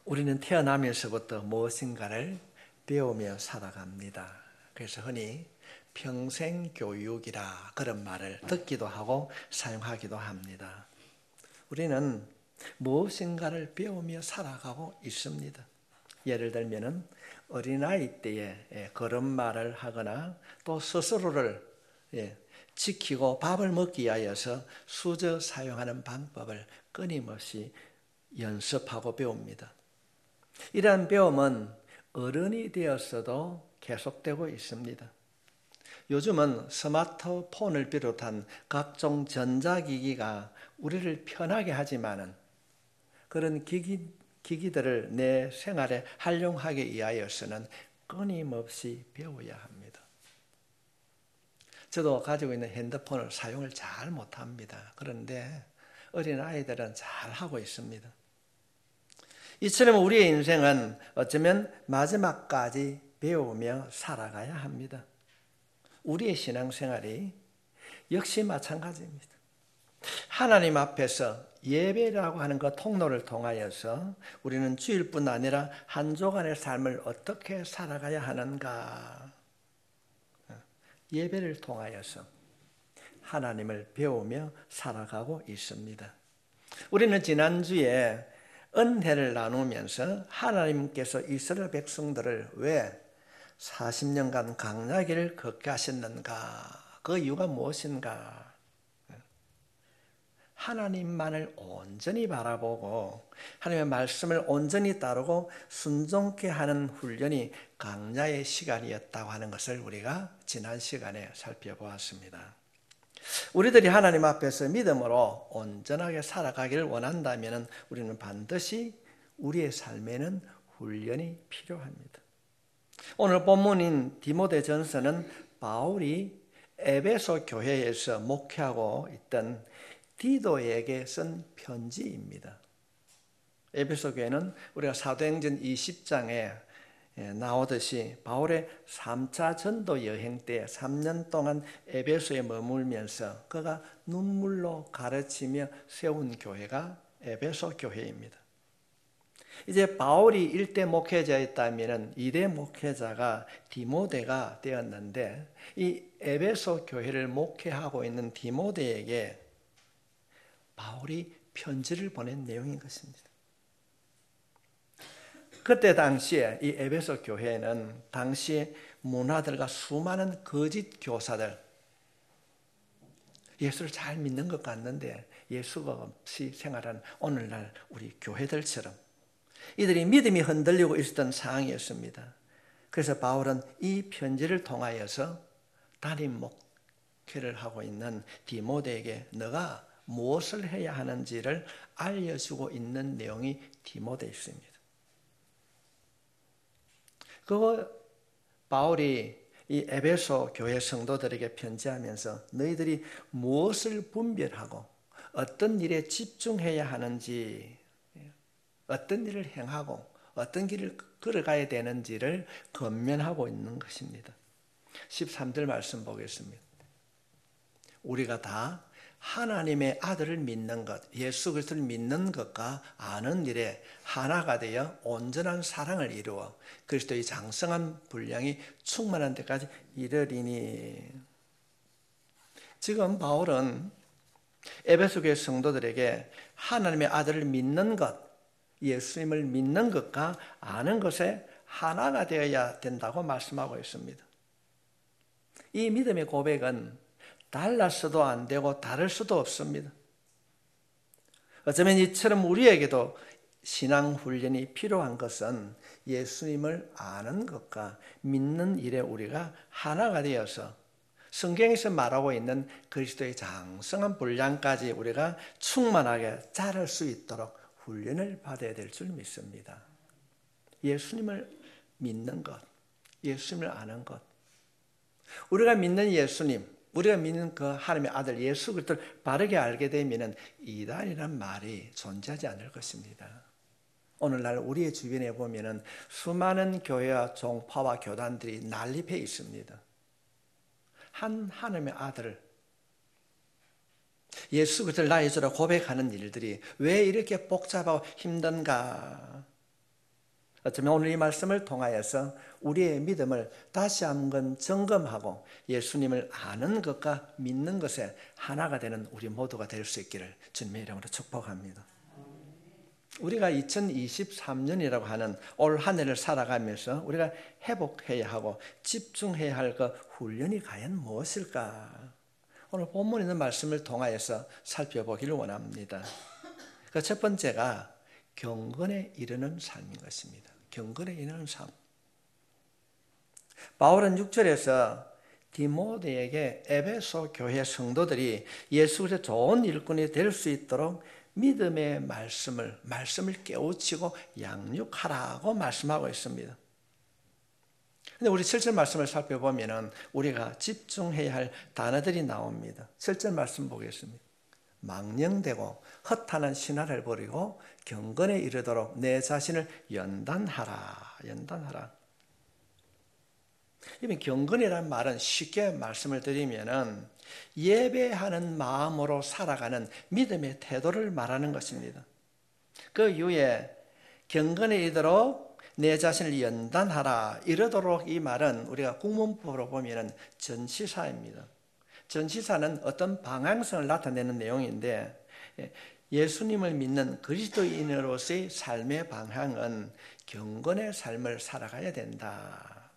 우리는 태어나면서부터 무엇인가를 배우며 살아갑니다. 그래서 흔히 평생교육이라 그런 말을 듣기도 하고 사용하기도 합니다. 우리는 무엇인가를 배우며 살아가고 있습니다. 예를 들면 어린아이 때에 걸음마를 하거나 또 스스로를 지키고 밥을 먹기 위하여서 수저 사용하는 방법을 끊임없이 연습하고 배웁니다. 이러한 배움은 어른이 되었어도 계속되고 있습니다. 요즘은 스마트폰을 비롯한 각종 전자기기가 우리를 편하게 하지만은 그런 기기들을 내 생활에 활용하기 위하여서는 끊임없이 배워야 합니다. 저도 가지고 있는 핸드폰을 사용을 잘 못합니다. 그런데 어린아이들은 잘 하고 있습니다. 이처럼 우리의 인생은 어쩌면 마지막까지 배우며 살아가야 합니다. 우리의 신앙생활이 역시 마찬가지입니다. 하나님 앞에서 예배라고 하는 그 통로를 통하여서 우리는 주일뿐 아니라 한 주간의 삶을 어떻게 살아가야 하는가? 예배를 통하여서 하나님을 배우며 살아가고 있습니다. 우리는 지난주에 은혜를 나누면서 하나님께서 이스라엘 백성들을 왜 40년간 광야길을 걷게 하셨는가? 그 이유가 무엇인가? 하나님만을 온전히 바라보고 하나님의 말씀을 온전히 따르고 순종케 하는 훈련이 광야의 시간이었다고 하는 것을 우리가 지난 시간에 살펴보았습니다. 우리들이 하나님 앞에서 믿음으로 온전하게 살아가기를 원한다면 우리는 반드시 우리의 삶에는 훈련이 필요합니다. 오늘 본문인 디모데전서는 바울이 에베소 교회에서 목회하고 있던 디도에게 쓴 편지입니다. 에베소 교회는 우리가 사도행전 20장에 나오듯이 바울의 3차 전도 여행 때 3년 동안 에베소에 머물면서 그가 눈물로 가르치며 세운 교회가 에베소 교회입니다. 이제 바울이 1대 목회자였다면 2대 목회자가 디모데가 되었는데 이 에베소 교회를 목회하고 있는 디모데에게 바울이 편지를 보낸 내용인 것입니다. 그때 당시에 이 에베소 교회는 당시에 문화들과 수많은 거짓 교사들, 예수를 잘 믿는 것 같는데 예수가 없이 생활하는 오늘날 우리 교회들처럼 이들이 믿음이 흔들리고 있었던 상황이었습니다. 그래서 바울은 이 편지를 통하여서 담임 목회를 하고 있는 디모데에게 너가 무엇을 해야 하는지를 알려주고 있는 내용이 디모데에 있습니다. 그거 바울이 이 에베소 교회 성도들에게 편지하면서 너희들이 무엇을 분별하고 어떤 일에 집중해야 하는지, 어떤 일을 행하고 어떤 길을 걸어가야 되는지를 권면하고 있는 것입니다. 13절 말씀 보겠습니다. 우리가 다 하나님의 아들을 믿는 것, 예수 그리스도를 믿는 것과 아는 일에 하나가 되어 온전한 사랑을 이루어 그리스도의 장성한 분량이 충만한 데까지 이르리니. 지금 바울은 에베소 교회 성도들에게 하나님의 아들을 믿는 것, 예수님을 믿는 것과 아는 것에 하나가 되어야 된다고 말씀하고 있습니다. 이 믿음의 고백은 달라서도 안 되고 다를 수도 없습니다. 어쩌면 이처럼 우리에게도 신앙 훈련이 필요한 것은 예수님을 아는 것과 믿는 일에 우리가 하나가 되어서 성경에서 말하고 있는 그리스도의 장성한 분량까지 우리가 충만하게 자랄 수 있도록 훈련을 받아야 될 줄 믿습니다. 예수님을 믿는 것, 예수님을 아는 것, 우리가 믿는 예수님, 우리가 믿는 그 하나님의 아들 예수 그리스도를 바르게 알게 되면 이단이란 말이 존재하지 않을 것입니다. 오늘날 우리의 주변에 보면 수많은 교회와 종파와 교단들이 난립해 있습니다. 한 하나님의 아들 예수 그리스도를 나의 주로 고백하는 일들이 왜 이렇게 복잡하고 힘든가? 어쩌면 오늘 이 말씀을 통하여서 우리의 믿음을 다시 한번 점검하고 예수님을 아는 것과 믿는 것에 하나가 되는 우리 모두가 될 수 있기를 주님의 이름으로 축복합니다. 우리가 2023년이라고 하는 올 한 해를 살아가면서 우리가 회복해야 하고 집중해야 할 그 훈련이 과연 무엇일까? 오늘 본문에 있는 말씀을 통하여서 살펴보기를 원합니다. 그 첫 번째가 경건에 이르는 삶인 것입니다. 경건에 이르는 삶. 바울은 6절에서 디모데에게 에베소 교회 성도들이 예수 그리스도의 좋은 일꾼이 될 수 있도록 믿음의 말씀을 깨우치고 양육하라고 말씀하고 있습니다. 근데 우리 7절 말씀을 살펴보면 우리가 집중해야 할 단어들이 나옵니다. 7절 말씀 보겠습니다. 망령되고 허탄한 신화를 버리고 경건에 이르도록 내 자신을 연단하라. 이번 경건이라는 말은 쉽게 말씀을 드리면 예배하는 마음으로 살아가는 믿음의 태도를 말하는 것입니다. 그 이후에 경건에 이르도록 내 자신을 연단하라 이르도록, 이 말은 우리가 국문법으로 보면 전치사입니다. 전치사는 어떤 방향성을 나타내는 내용인데, 예수님을 믿는 그리스도인으로서의 삶의 방향은 경건의 삶을 살아가야 된다.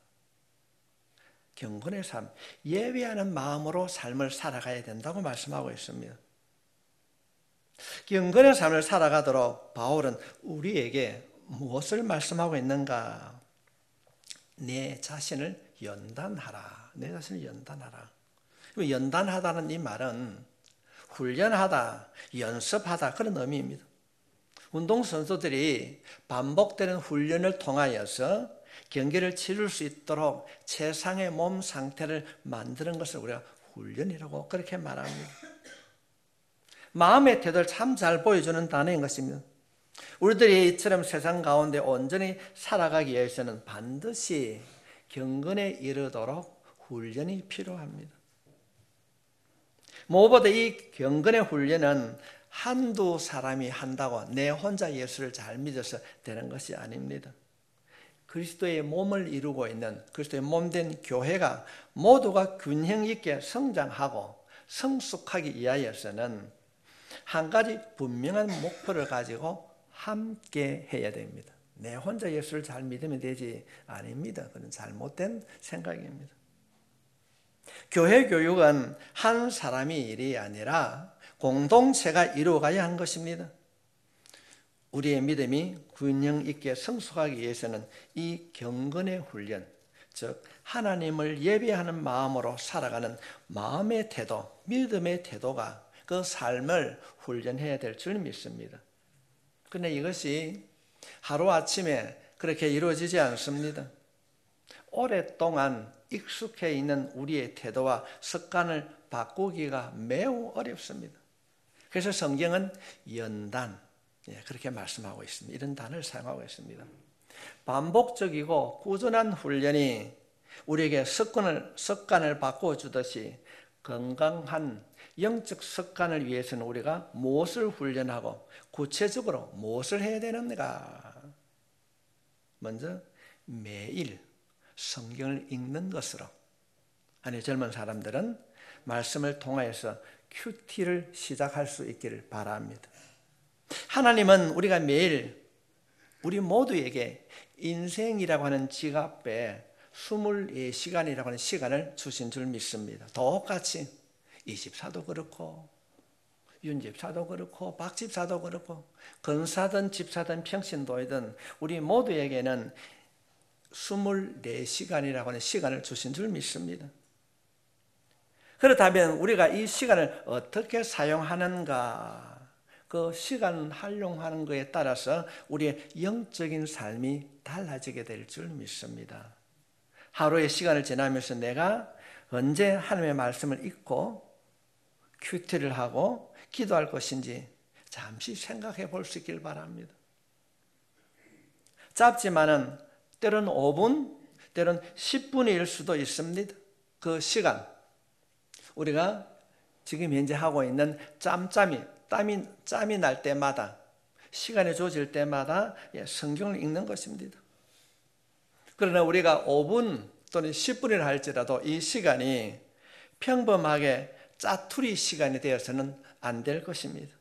경건의 삶, 예배하는 마음으로 삶을 살아가야 된다고 말씀하고 있습니다. 경건의 삶을 살아가도록 바울은 우리에게 무엇을 말씀하고 있는가? 내 자신을 연단하라. 내 자신을 연단하라. 연단하다는 이 말은 훈련하다, 연습하다 그런 의미입니다. 운동선수들이 반복되는 훈련을 통하여서 경기를 치를 수 있도록 최상의 몸 상태를 만드는 것을 우리가 훈련이라고 그렇게 말합니다. 마음의 태도를 참 잘 보여주는 단어인 것입니다. 우리들이 이처럼 세상 가운데 온전히 살아가기 위해서는 반드시 경건에 이르도록 훈련이 필요합니다. 무엇보다 이 경건의 훈련은 한두 사람이 한다고 내 혼자 예수를 잘 믿어서 되는 것이 아닙니다. 그리스도의 몸을 이루고 있는 그리스도의 몸된 교회가 모두가 균형 있게 성장하고 성숙하기 위하여서는 한 가지 분명한 목표를 가지고 함께 해야 됩니다. 내 혼자 예수를 잘 믿으면 되지 아닙니다. 그건 잘못된 생각입니다. 교회 교육은 한 사람의 일이 아니라 공동체가 이루어가야 하는 것입니다. 우리의 믿음이 균형 있게 성숙하기 위해서는 이 경건의 훈련, 즉 하나님을 예배하는 마음으로 살아가는 마음의 태도, 믿음의 태도가 그 삶을 훈련해야 될 줄 믿습니다. 그런데 이것이 하루아침에 그렇게 이루어지지 않습니다. 오랫동안 익숙해 있는 우리의 태도와 습관을 바꾸기가 매우 어렵습니다. 그래서 성경은 연단, 그렇게 말씀하고 있습니다. 이런 단어를 사용하고 있습니다. 반복적이고 꾸준한 훈련이 우리에게 습관을 바꿔주듯이 건강한 영적 습관을 위해서는 우리가 무엇을 훈련하고 구체적으로 무엇을 해야 되는가? 먼저 매일 성경을 읽는 것으로, 아니 젊은 사람들은 말씀을 통하여서 큐티를 시작할 수 있기를 바랍니다. 하나님은 우리가 매일 우리 모두에게 인생이라고 하는 지갑에 24시간이라고 하는 시간을 주신 줄 믿습니다. 똑같이 이 집사도 그렇고 윤 집사도 그렇고 박 집사도 그렇고 건사든 집사든 평신도이든 우리 모두에게는 24시간이라고 하는 시간을 주신 줄 믿습니다. 그렇다면 우리가 이 시간을 어떻게 사용하는가? 그 시간 활용하는 것에 따라서 우리의 영적인 삶이 달라지게 될 줄 믿습니다. 하루의 시간을 지나면서 내가 언제 하나님의 말씀을 읽고 큐티를 하고 기도할 것인지 잠시 생각해 볼 수 있길 바랍니다. 짧지만은 때로는 5분, 때로는 10분일 수도 있습니다. 그 시간, 우리가 지금 현재 하고 있는 짬이 날 때마다, 시간이 주어질 때마다 성경을 읽는 것입니다. 그러나 우리가 5분 또는 10분이라 할지라도 이 시간이 평범하게 짜투리 시간이 되어서는 안 될 것입니다.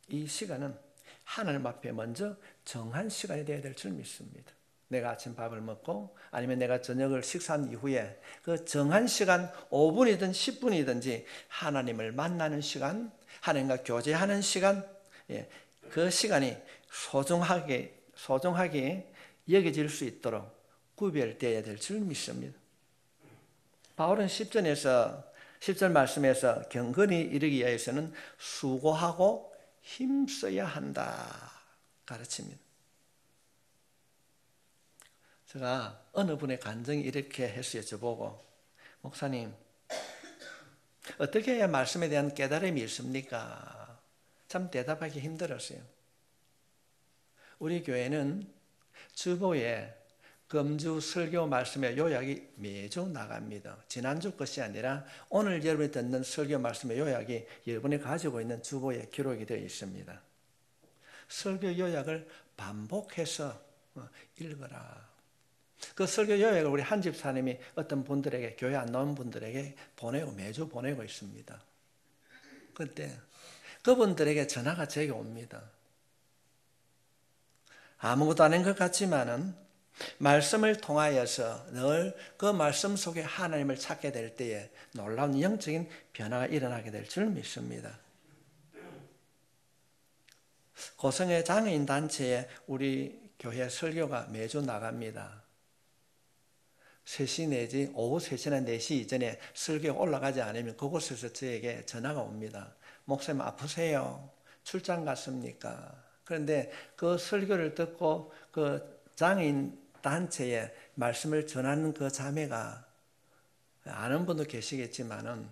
이 시간은 하나님 앞에 먼저 정한 시간이 되어야 될 줄 믿습니다. 내가 아침 밥을 먹고 아니면 내가 저녁을 식사한 이후에 그 정한 시간 5분이든 10분이든지 하나님을 만나는 시간, 하나님과 교제하는 시간, 그 시간이 소중하게 여겨질 수 있도록 구별되어야 될 줄 믿습니다. 바울은 10절 말씀에서 경건히 이르기 위해서는 수고하고 힘써야 한다 가르칩니다. 제가 어느 분의 간증이 이렇게 했어요. 저보고, 목사님, 어떻게 해야 말씀에 대한 깨달음이 있습니까? 참 대답하기 힘들었어요. 우리 교회는 주보에 금주 설교 말씀의 요약이 매주 나갑니다. 지난주 것이 아니라 오늘 여러분이 듣는 설교 말씀의 요약이 여러분이 가지고 있는 주보에 기록이 되어 있습니다. 설교 요약을 반복해서 읽어라. 그 설교 요약을 우리 한 집사님이 어떤 분들에게, 교회 안 나온 분들에게 매주 보내고 있습니다. 그때 그분들에게 전화가 제게 옵니다. 아무것도 아닌 것 같지만은 말씀을 통하여서 늘 그 말씀 속에 하나님을 찾게 될 때에 놀라운 영적인 변화가 일어나게 될 줄 믿습니다. 고성의 장애인 단체에 우리 교회 설교가 매주 나갑니다. 3시 내지 오후 3시나 4시 이전에 설교가 올라가지 않으면 그곳에서 저에게 전화가 옵니다. 목사님 아프세요? 출장 갔습니까? 그런데 그 설교를 듣고 그 장애인 단체에 말씀을 전하는 그 자매가, 아는 분도 계시겠지만은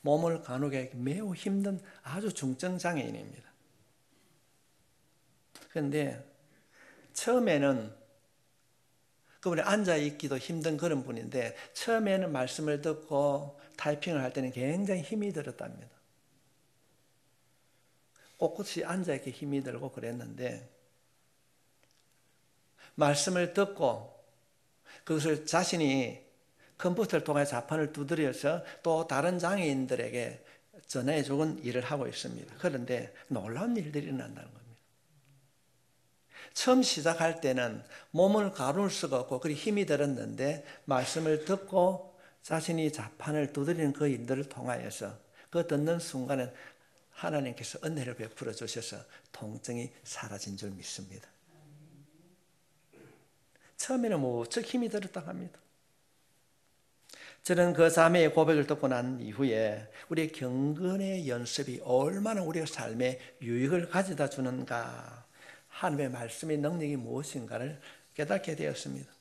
몸을 가누기 매우 힘든 아주 중증 장애인입니다. 그런데 처음에는 그분이 앉아있기도 힘든 그런 분인데 처음에는 말씀을 듣고 타이핑을 할 때는 굉장히 힘이 들었답니다. 꼿꼿이 앉아있기 힘이 들고 그랬는데 말씀을 듣고 그것을 자신이 컴퓨터를 통해 자판을 두드려서 또 다른 장애인들에게 전해 주는 일을 하고 있습니다. 그런데 놀라운 일들이 일어난다는 겁니다. 처음 시작할 때는 몸을 가눌 수가 없고 그리 힘이 들었는데 말씀을 듣고 자신이 자판을 두드리는 그 일들을 통하여서 그 듣는 순간에 하나님께서 은혜를 베풀어 주셔서 통증이 사라진 줄 믿습니다. 처음에는 무척 힘이 들었다고 합니다. 저는 그 자매의 고백을 듣고 난 이후에 우리의 경건의 연습이 얼마나 우리의 삶에 유익을 가져다 주는가, 하나님의 말씀의 능력이 무엇인가를 깨닫게 되었습니다.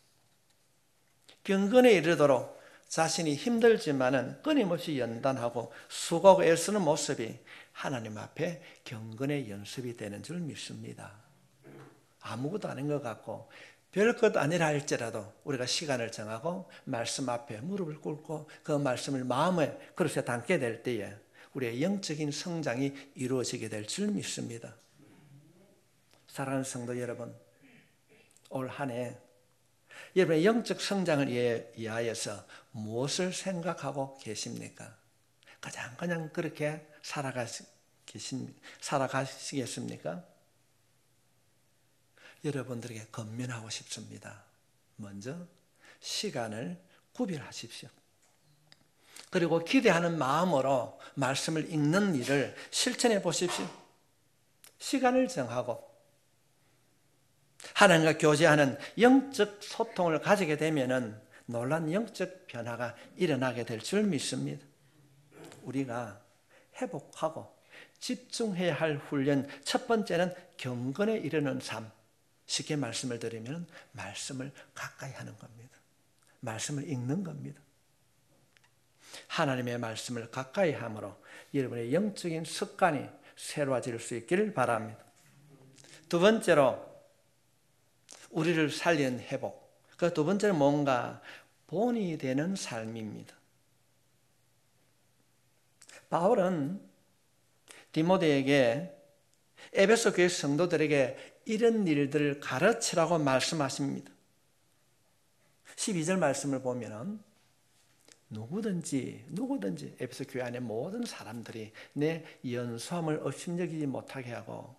경건에 이르도록 자신이 힘들지만은 끊임없이 연단하고 수고하고 애쓰는 모습이 하나님 앞에 경건의 연습이 되는 줄 믿습니다. 아무것도 아닌 것 같고 별것 아니라 할지라도 우리가 시간을 정하고 말씀 앞에 무릎을 꿇고 그 말씀을 마음에 그릇에 담게 될 때에 우리의 영적인 성장이 이루어지게 될 줄 믿습니다. 사랑하는 성도 여러분, 올 한 해 여러분의 영적 성장을 위하여서 무엇을 생각하고 계십니까? 그냥 그렇게 살아가시겠습니까? 여러분들에게 권면하고 싶습니다. 먼저 시간을 구별하십시오. 그리고 기대하는 마음으로 말씀을 읽는 일을 실천해 보십시오. 시간을 정하고 하나님과 교제하는 영적 소통을 가지게 되면은 놀라운 영적 변화가 일어나게 될 줄 믿습니다. 우리가 회복하고 집중해야 할 훈련, 첫 번째는 경건에 이르는 삶. 쉽게 말씀을 드리면 말씀을 가까이 하는 겁니다. 말씀을 읽는 겁니다. 하나님의 말씀을 가까이 함으로 여러분의 영적인 습관이 새로워질 수 있기를 바랍니다. 두 번째로 우리를 살리는 회복. 그 두 번째는 뭔가 본이 되는 삶입니다. 바울은 디모데에게 에베소 교회 성도들에게 이런 일들을 가르치라고 말씀하십니다. 12절 말씀을 보면은 누구든지 에베소 교회 안에 모든 사람들이 내 연소함을 업신여기지 못하게 하고,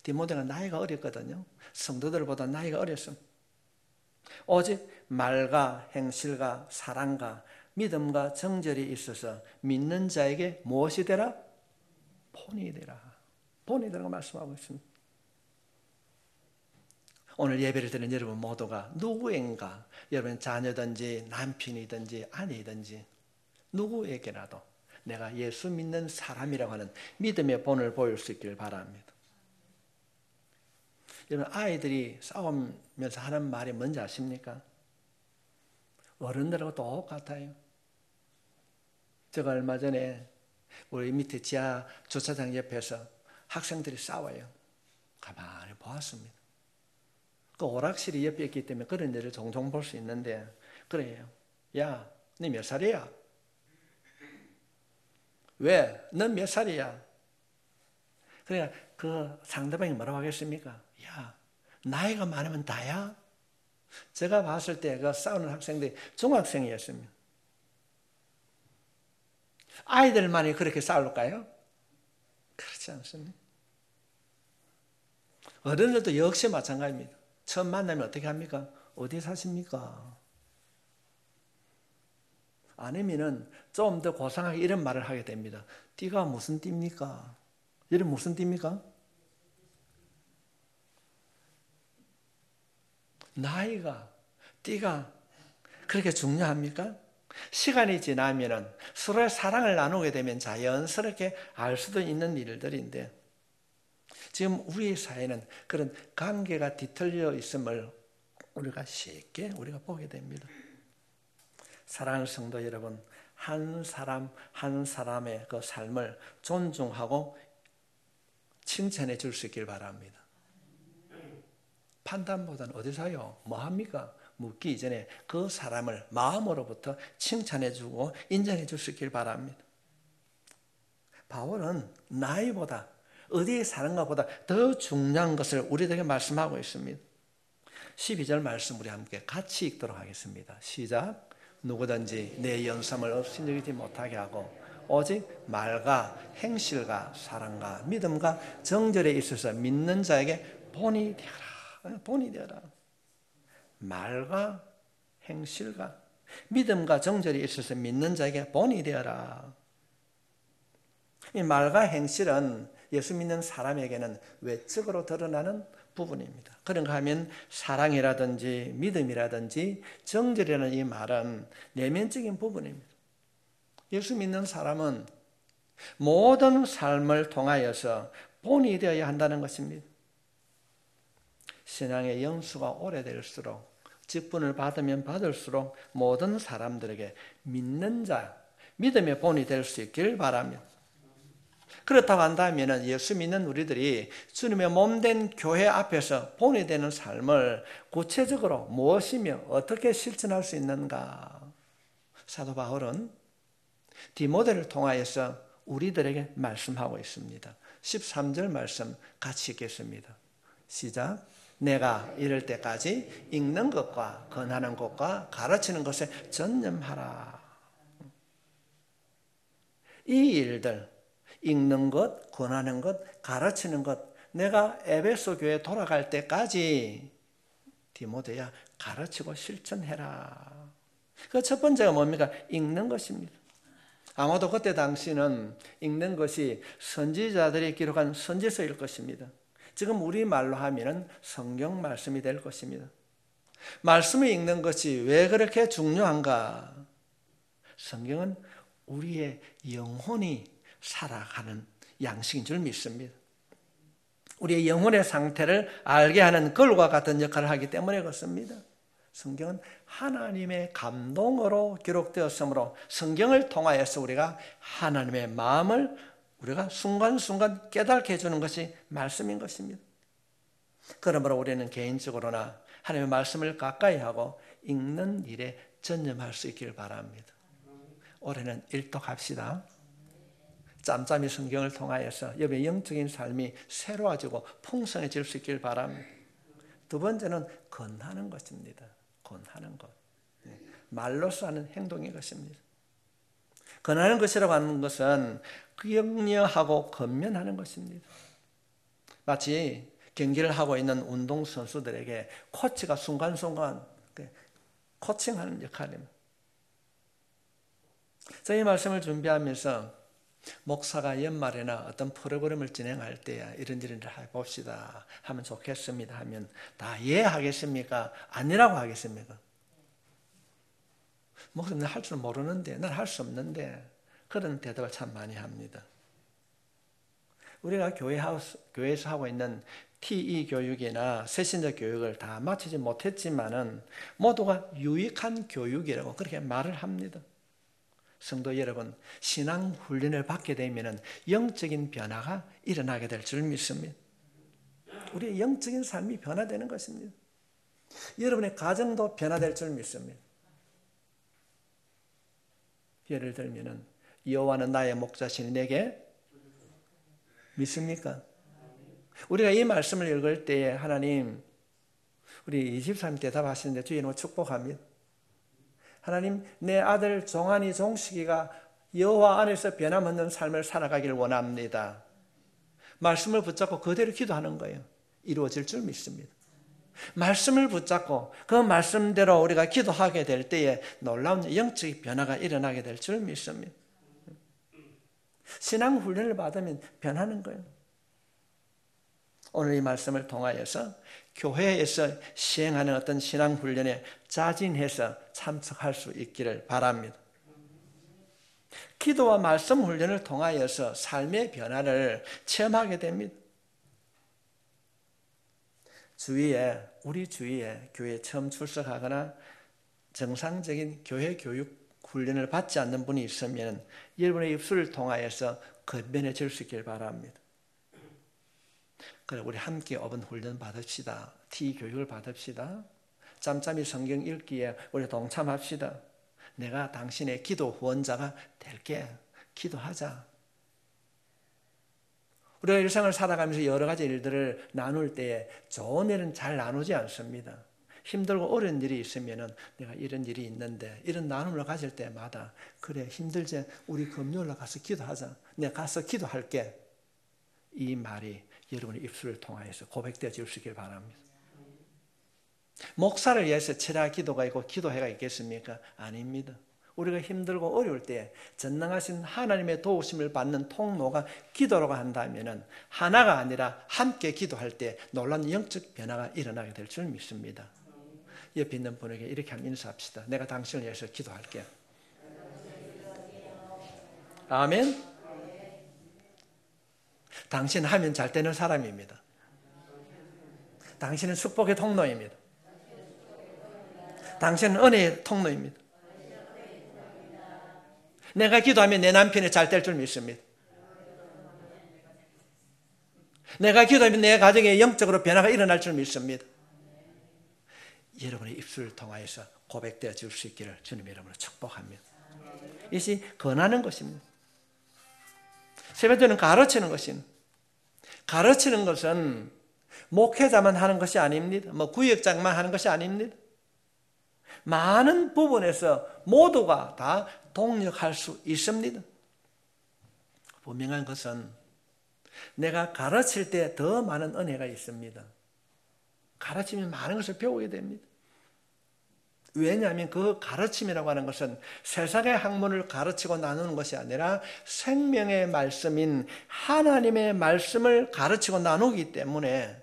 디모데가 나이가 어렸거든요. 성도들보다 나이가 어렸어. 오직 말과 행실과 사랑과 믿음과 정절이 있어서 믿는 자에게 무엇이 되라? 본이 되라. 본이 되라고 말씀하고 있습니다. 오늘 예배를 드리는 여러분 모두가 누구인가, 여러분 자녀든지 남편이든지 아내든지 누구에게라도 내가 예수 믿는 사람이라고 하는 믿음의 본을 보일 수 있기를 바랍니다. 여러분, 아이들이 싸우면서 하는 말이 뭔지 아십니까? 어른들하고 똑같아요. 제가 얼마 전에 우리 밑에 지하 주차장 옆에서 학생들이 싸워요. 가만히 보았습니다. 그 오락실이 옆에 있기 때문에 그런 일을 종종 볼 수 있는데, 그래요. 야, 너 몇 살이야? 왜? 넌 몇 살이야? 그러니까 그 상대방이 뭐라고 하겠습니까? 야, 나이가 많으면 다야? 제가 봤을 때 그 싸우는 학생들이 중학생이었습니다. 아이들만이 그렇게 싸울까요? 그렇지 않습니다. 어른들도 역시 마찬가지입니다. 처음 만나면 어떻게 합니까? 어디 사십니까? 아니면은 좀 더 고상하게 이런 말을 하게 됩니다. 띠가 무슨 띠입니까? 이름 무슨 띠입니까? 나이가, 띠가 그렇게 중요합니까? 시간이 지나면은 서로의 사랑을 나누게 되면 자연스럽게 알 수도 있는 일들인데, 지금 우리 사회는 그런 관계가 뒤틀려 있음을 우리가 쉽게 보게 됩니다. 사랑하는 성도 여러분, 한 사람 한 사람의 그 삶을 존중하고 칭찬해 줄 수 있길 바랍니다. 판단보다는 어디서요? 뭐합니까? 묻기 이전에 그 사람을 마음으로부터 칭찬해 주고 인정해 줄 수 있길 바랍니다. 바울은 나이보다 어디에 사는가보다 더 중요한 것을 우리에게 말씀하고 있습니다. 12절 말씀 우리 함께 같이 읽도록 하겠습니다. 시작. 누구든지 내 연sam을 업신여기지 못하게 하고 오직 말과 행실과 사랑과 믿음과 정절에 있어서 믿는 자에게 본이 되어라. 본이 되어라. 말과 행실과 믿음과 정절이 있어서 믿는 자에게 본이 되어라. 이 말과 행실은 예수 믿는 사람에게는 외적으로 드러나는 부분입니다. 그런가 하면 사랑이라든지 믿음이라든지 정절이라는 이 말은 내면적인 부분입니다. 예수 믿는 사람은 모든 삶을 통하여서 본이 되어야 한다는 것입니다. 신앙의 연수가 오래될수록, 직분을 받으면 받을수록 모든 사람들에게 믿는 자, 믿음의 본이 될 수 있길 바랍니다. 그렇다고 한다면 예수 믿는 우리들이 주님의 몸된 교회 앞에서 본이 되는 삶을 구체적으로 무엇이며 어떻게 실천할 수 있는가? 사도 바울은 디모데를 통하여서 우리들에게 말씀하고 있습니다. 13절 말씀 같이 읽겠습니다. 시작. 내가 이럴 때까지 읽는 것과 권하는 것과 가르치는 것에 전념하라. 이 일들, 읽는 것, 권하는 것, 가르치는 것, 내가 에베소 교회에 돌아갈 때까지 디모데야 가르치고 실천해라. 그 첫 번째가 뭡니까? 읽는 것입니다. 아마도 그때 당시는 읽는 것이 선지자들이 기록한 선지서일 것입니다. 지금 우리말로 하면 성경 말씀이 될 것입니다. 말씀을 읽는 것이 왜 그렇게 중요한가? 성경은 우리의 영혼이 살아가는 양식인 줄 믿습니다. 우리의 영혼의 상태를 알게 하는 글과 같은 역할을 하기 때문에 그렇습니다. 성경은 하나님의 감동으로 기록되었으므로 성경을 통하여서 우리가 하나님의 마음을 우리가 순간순간 깨닫게 해주는 것이 말씀인 것입니다. 그러므로 우리는 개인적으로나 하나님의 말씀을 가까이 하고 읽는 일에 전념할 수 있기를 바랍니다. 올해는 일독합시다. 짬짬이 성경을 통하여서 여러분의 영적인 삶이 새로워지고 풍성해질 수 있기를 바랍니다. 두 번째는 권하는 것입니다. 권하는 것. 말로써 하는 행동인 것입니다. 권하는 것이라고 하는 것은 격려하고 건면하는 것입니다. 마치 경기를 하고 있는 운동선수들에게 코치가 순간순간 코칭하는 역할입니다. 저희 말씀을 준비하면서 목사가 연말에나 어떤 프로그램을 진행할 때 이런 일을 해봅시다 하면 좋겠습니다 하면 다 예 하겠습니까? 아니라고 하겠습니까? 목사님 난 할 줄 모르는데, 난 할 수 없는데, 그런 대답을 참 많이 합니다. 우리가 교회에서 하고 있는 TE 교육이나 새신자 교육을 다 마치지 못했지만은 모두가 유익한 교육이라고 그렇게 말을 합니다. 성도 여러분, 신앙 훈련을 받게 되면 영적인 변화가 일어나게 될 줄 믿습니다. 우리의 영적인 삶이 변화되는 것입니다. 여러분의 가정도 변화될 줄 믿습니다. 예를 들면 여호와는 나의 목자시니 내게 믿습니까? 우리가 이 말씀을 읽을 때에 하나님, 우리 23님 대답하시는데 주의 이름으로 축복합니다. 하나님, 내 아들 종한이 종식이가 여호와 안에서 변함없는 삶을 살아가기를 원합니다. 말씀을 붙잡고 그대로 기도하는 거예요. 이루어질 줄 믿습니다. 말씀을 붙잡고 그 말씀대로 우리가 기도하게 될 때에 놀라운 영적인 변화가 일어나게 될 줄 믿습니다. 신앙 훈련을 받으면 변하는 거예요. 오늘 이 말씀을 통하여서 교회에서 시행하는 어떤 신앙 훈련에 자진해서 참석할 수 있기를 바랍니다. 기도와 말씀 훈련을 통하여서 삶의 변화를 체험하게 됩니다. 우리 주위에 교회에 처음 출석하거나 정상적인 교회 교육 훈련을 받지 않는 분이 있으면 여러분의 입술을 통하여서 건면해질 수 있길 바랍니다. 그래, 우리 함께 어번 훈련 받읍시다. T 교육을 받읍시다. 짬짬이 성경 읽기에 우리 동참합시다. 내가 당신의 기도 후원자가 될게. 기도하자. 우리가 일상을 살아가면서 여러 가지 일들을 나눌 때에 좋은 일은 잘 나누지 않습니다. 힘들고 어려운 일이 있으면 내가 이런 일이 있는데 이런 나눔을 가질 때마다 그래 힘들지 우리 금요일날 가서 기도하자. 내가 가서 기도할게. 이 말이 여러분의 입술을 통하여서 고백되어질 수 있길 바랍니다. 목사를 위해서 철야 기도가 있고 기도회가 있겠습니까? 아닙니다. 우리가 힘들고 어려울 때 전능하신 하나님의 도우심을 받는 통로가 기도라고 한다면 하나가 아니라 함께 기도할 때 놀라운 영적 변화가 일어나게 될 줄 믿습니다. 옆에 있는 분에게 이렇게 한번 인사합시다. 내가 당신을 위해서 기도할게. 아멘. 당신은 하면 잘 되는 사람입니다. 당신은 축복의 통로입니다. 당신은 은혜의 통로입니다. 내가 기도하면 내 남편이 잘 될 줄 믿습니다. 내가 기도하면 내 가정에 영적으로 변화가 일어날 줄 믿습니다. 여러분의 입술을 통하여서 고백되어 줄 수 있기를 주님 이름으로 축복합니다. 이것이 권하는 것입니다. 세 번째는 가르치는 것입니다. 가르치는 것은 목회자만 하는 것이 아닙니다. 구역장만 하는 것이 아닙니다. 많은 부분에서 모두가 다 동력할 수 있습니다. 분명한 것은 내가 가르칠 때 더 많은 은혜가 있습니다. 가르치면 많은 것을 배우게 됩니다. 왜냐하면 그 가르침이라고 하는 것은 세상의 학문을 가르치고 나누는 것이 아니라 생명의 말씀인 하나님의 말씀을 가르치고 나누기 때문에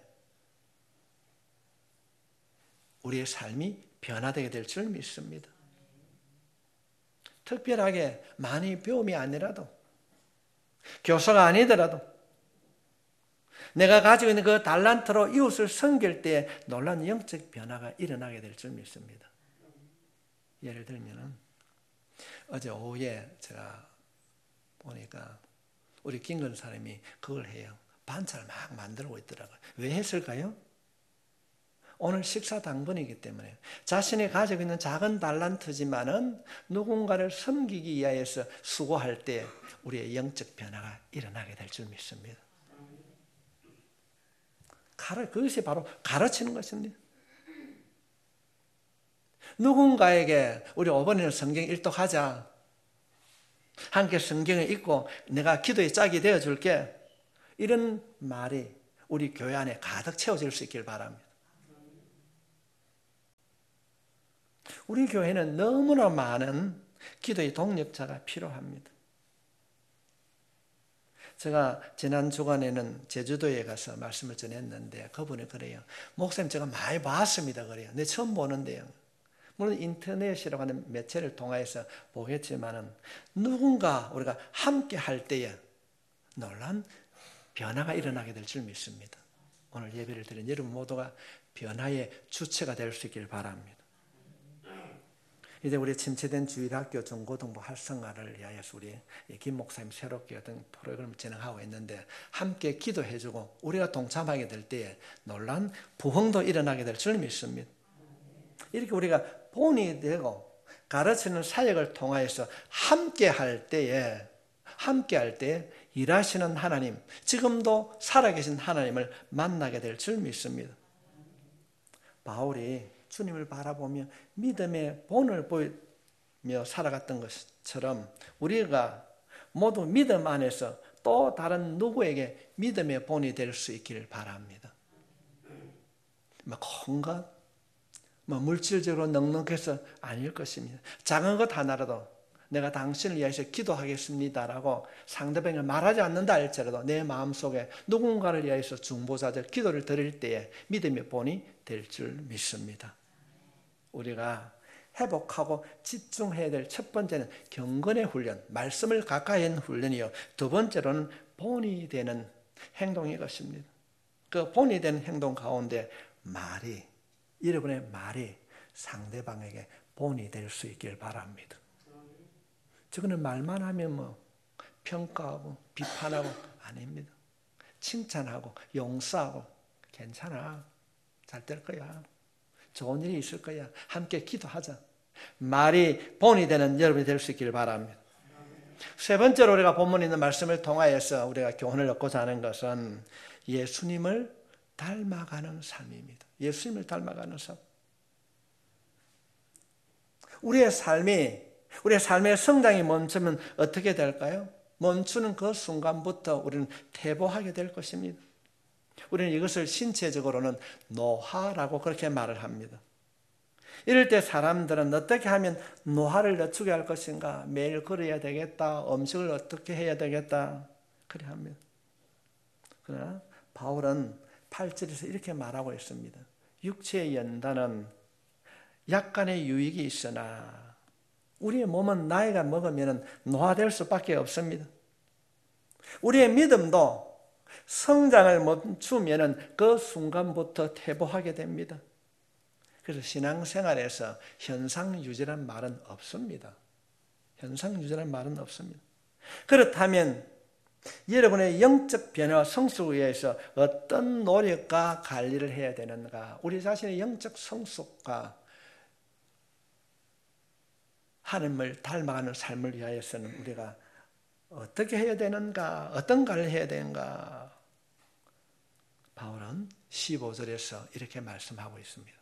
우리의 삶이 변화되게 될 줄 믿습니다. 특별하게 많이 배움이 아니라도 교사가 아니더라도 내가 가지고 있는 그 달란트로 이웃을 섬길 때 놀라운 영적 변화가 일어나게 될 줄 믿습니다. 예를 들면 어제 오후에 제가 보니까 우리 김근 사람이 그걸 해요. 반찬을 막 만들고 있더라고요. 왜 했을까요? 오늘 식사 당번이기 때문에 자신이 가지고 있는 작은 달란트지만은 누군가를 섬기기 위하여서 수고할 때 우리의 영적 변화가 일어나게 될 줄 믿습니다. 그것이 바로 가르치는 것입니다. 누군가에게 우리 이번에는 성경 일독하자, 함께 성경을 읽고 내가 기도의 짝이 되어줄게, 이런 말이 우리 교회 안에 가득 채워질 수 있길 바랍니다. 우리 교회는 너무나 많은 기도의 동력자가 필요합니다. 제가 지난 주간에는 제주도에 가서 말씀을 전했는데 그분이 그래요. 목사님 제가 많이 봤습니다. 그래요. 내 처음 보는데요. 물론 인터넷이라고 하는 매체를 통해서 보겠지만은 누군가 우리가 함께 할 때에 놀라운 변화가 일어나게 될 줄 믿습니다. 오늘 예배를 드린 여러분 모두가 변화의 주체가 될 수 있길 바랍니다. 이제 우리 침체된 주일학교 중고등부 활성화를 위하여서 우리 김 목사님 새롭게 어떤 프로그램을 진행하고 있는데 함께 기도해주고 우리가 동참하게 될 때에 놀라운 부흥도 일어나게 될 줄 믿습니다. 이렇게 우리가 본이 되고 가르치는 사역을 통하여서 함께 할 때에 일하시는 하나님, 지금도 살아계신 하나님을 만나게 될 줄 믿습니다. 바울이 주님을 바라보며 믿음의 본을 보이며 살아갔던 것처럼 우리가 모두 믿음 안에서 또 다른 누구에게 믿음의 본이 될 수 있기를 바랍니다. 큰 것, 물질적으로 넉넉해서 아닐 것입니다. 작은 것 하나라도 내가 당신을 위해서 기도하겠습니다라고 상대방을 말하지 않는다 할지라도 내 마음속에 누군가를 위해서 중보자적 기도를 드릴 때에 믿음의 본이 될 줄 믿습니다. 우리가 회복하고 집중해야 될 첫 번째는 경건의 훈련, 말씀을 가까이 하는 훈련이요. 두 번째로는 본이 되는 행동인 것입니다. 그 본이 되는 행동 가운데 여러분의 말이 상대방에게 본이 될 수 있길 바랍니다. 저거는 말만 하면 평가하고 비판하고 아닙니다. 칭찬하고 용서하고 괜찮아, 잘 될 거야, 좋은 일이 있을 거야, 함께 기도하자. 말이 본이 되는 여러분이 될 수 있길 바랍니다. 세 번째로 우리가 본문에 있는 말씀을 통하여서 우리가 교훈을 얻고자 하는 것은 예수님을 닮아가는 삶입니다. 예수님을 닮아가는 삶. 우리의 삶의 성장이 멈추면 어떻게 될까요? 멈추는 그 순간부터 우리는 퇴보하게 될 것입니다. 우리는 이것을 신체적으로는 노화라고 그렇게 말을 합니다. 이럴 때 사람들은 어떻게 하면 노화를 늦추게 할 것인가? 매일 걸어야 되겠다. 음식을 어떻게 해야 되겠다. 그래 합니다. 그러나 바울은 8절에서 이렇게 말하고 있습니다. 육체의 연단은 약간의 유익이 있으나 우리의 몸은 나이가 먹으면 노화될 수밖에 없습니다. 우리의 믿음도 성장을 멈추면 그 순간부터 퇴보하게 됩니다. 그래서 신앙생활에서 현상유지란 말은 없습니다. 현상유지란 말은 없습니다. 그렇다면 여러분의 영적 변화와 성숙에 의해서 어떤 노력과 관리를 해야 되는가? 우리 자신의 영적 성숙과 하나님을 닮아가는 삶을 위하여서는 우리가 어떻게 해야 되는가? 어떤 관리를 해야 되는가? 바울은 15절에서 이렇게 말씀하고 있습니다.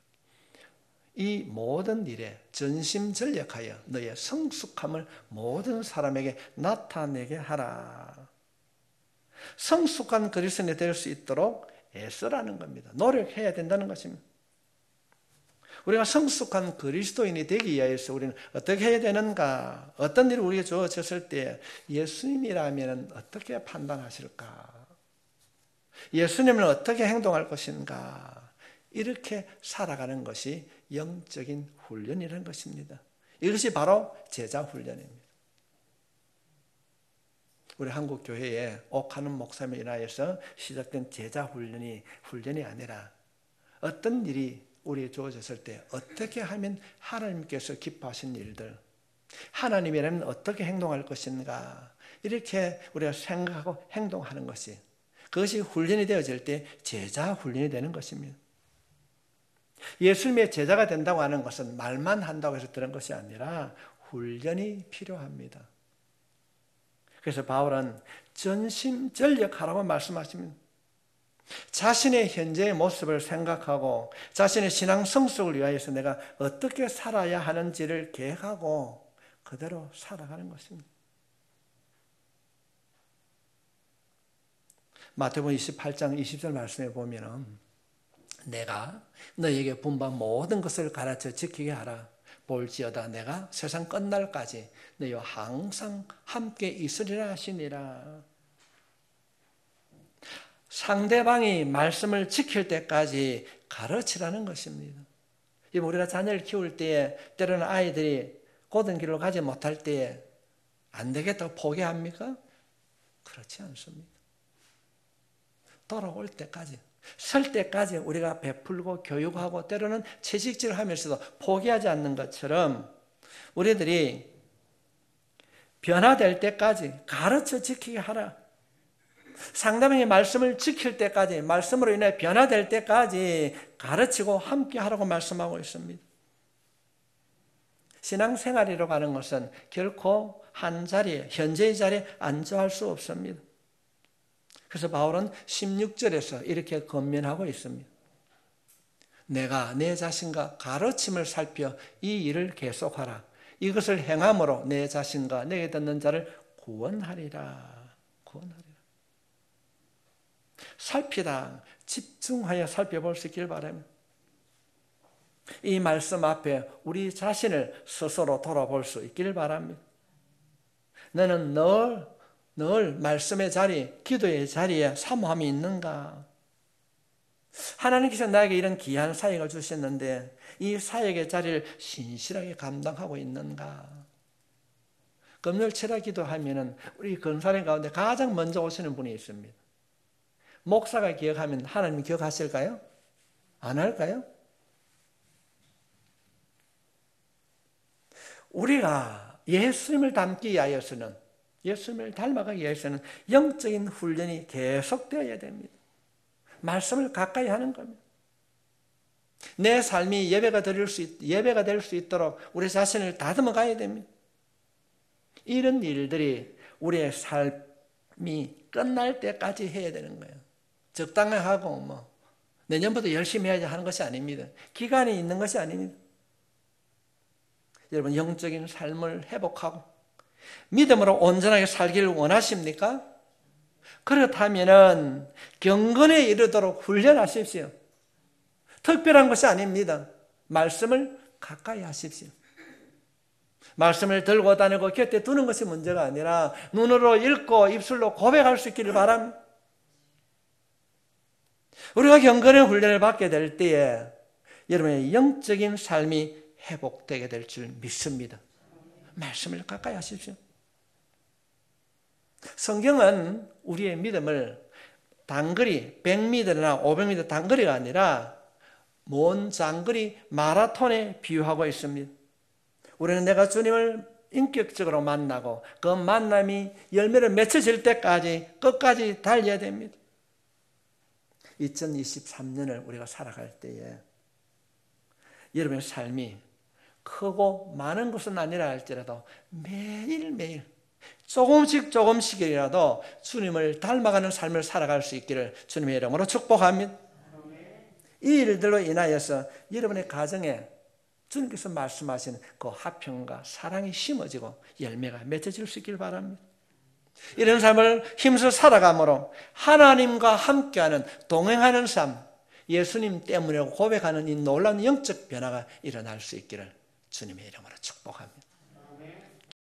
이 모든 일에 전심전력하여 너의 성숙함을 모든 사람에게 나타내게 하라. 성숙한 그리스도인이 될 수 있도록 애쓰라는 겁니다. 노력해야 된다는 것입니다. 우리가 성숙한 그리스도인이 되기 위해서 우리는 어떻게 해야 되는가? 어떤 일이 우리에게 주어졌을 때 예수님이라면 어떻게 판단하실까? 예수님은 어떻게 행동할 것인가? 이렇게 살아가는 것이 영적인 훈련이라는 것입니다. 이것이 바로 제자 훈련입니다. 우리 한국 교회에 옥하는 목사님을 인하여서 시작된 제자 훈련이 아니라 어떤 일이 우리에 주어졌을 때 어떻게 하면 하나님께서 기뻐하신 일들, 하나님이라면 어떻게 행동할 것인가, 이렇게 우리가 생각하고 행동하는 것이, 그것이 훈련이 되어질 때 제자 훈련이 되는 것입니다. 예수님의 제자가 된다고 하는 것은 말만 한다고 해서 되는 것이 아니라 훈련이 필요합니다. 그래서 바울은 전심전력하라고 말씀하십니다. 자신의 현재의 모습을 생각하고 자신의 신앙 성숙을 위하여서 내가 어떻게 살아야 하는지를 계획하고 그대로 살아가는 것입니다. 마태복음 28장 20절 말씀에 보면 내가 너에게 분부한 모든 것을 가르쳐 지키게 하라. 볼지어다 내가 세상 끝날까지 너희와 항상 함께 있으리라 하시니라. 상대방이 말씀을 지킬 때까지 가르치라는 것입니다. 우리가 자녀를 키울 때에 때로는 아이들이 고든 길로 가지 못할 때에 안 되겠다고 포기합니까? 그렇지 않습니다. 돌아올 때까지, 설 때까지 우리가 베풀고 교육하고 때로는 채찍질을 하면서도 포기하지 않는 것처럼 우리들이 변화될 때까지 가르쳐 지키게 하라. 상대방의 말씀을 지킬 때까지, 말씀으로 인해 변화될 때까지 가르치고 함께 하라고 말씀하고 있습니다. 신앙생활이라고 하는 것은 결코 한 자리에, 현재의 자리에 안주할 수 없습니다. 그래서 바울은 16절에서 이렇게 권면하고 있습니다. 내가 내 자신과 가르침을 살펴 이 일을 계속하라. 이것을 행함으로 내 자신과 내게 듣는 자를 구원하리라. 살피다, 집중하여 살펴볼 수 있길 바랍니다. 이 말씀 앞에 우리 자신을 스스로 돌아볼 수 있길 바랍니다. 너는 늘 말씀의 자리, 기도의 자리에 사모함이 있는가? 하나님께서 나에게 이런 귀한 사역을 주셨는데 이 사역의 자리를 신실하게 감당하고 있는가? 금요일 철야 기도하면은 우리 권사님 가운데 가장 먼저 오시는 분이 있습니다. 목사가 기억하면 하나님 기억하실까요? 안 할까요? 우리가 예수님을 닮기 위하여서는, 예수님을 닮아가기 위해서는 영적인 훈련이 계속되어야 됩니다. 말씀을 가까이 하는 겁니다. 내 삶이 예배가 될 수 있도록 우리 자신을 다듬어 가야 됩니다. 이런 일들이 우리의 삶이 끝날 때까지 해야 되는 거예요. 적당히 하고 내년부터 열심히 해야지 하는 것이 아닙니다. 기간이 있는 것이 아닙니다. 여러분, 영적인 삶을 회복하고 믿음으로 온전하게 살기를 원하십니까? 그렇다면 경건에 이르도록 훈련하십시오. 특별한 것이 아닙니다. 말씀을 가까이 하십시오. 말씀을 들고 다니고 곁에 두는 것이 문제가 아니라 눈으로 읽고 입술로 고백할 수 있기를 바랍니다. 우리가 경건의 훈련을 받게 될 때에 여러분의 영적인 삶이 회복되게 될 줄 믿습니다. 말씀을 가까이 하십시오. 성경은 우리의 믿음을 단거리 100m나 500m 단거리가 아니라 먼 장거리 마라톤에 비유하고 있습니다. 우리는 내가 주님을 인격적으로 만나고 그 만남이 열매를 맺혀질 때까지 끝까지 달려야 됩니다. 2023년을 우리가 살아갈 때에 여러분의 삶이 크고 많은 것은 아니라 할지라도 매일매일 조금씩이라도 주님을 닮아가는 삶을 살아갈 수 있기를 주님의 이름으로 축복합니다. 이 일들로 인하여서 여러분의 가정에 주님께서 말씀하시는 그 화평과 사랑이 심어지고 열매가 맺어질 수 있길 바랍니다. 이런 삶을 힘써 살아감으로 하나님과 함께하는 동행하는 삶, 예수님 때문에 고백하는 이 놀라운 영적 변화가 일어날 수 있기를 주님의 이름으로 축복합니다.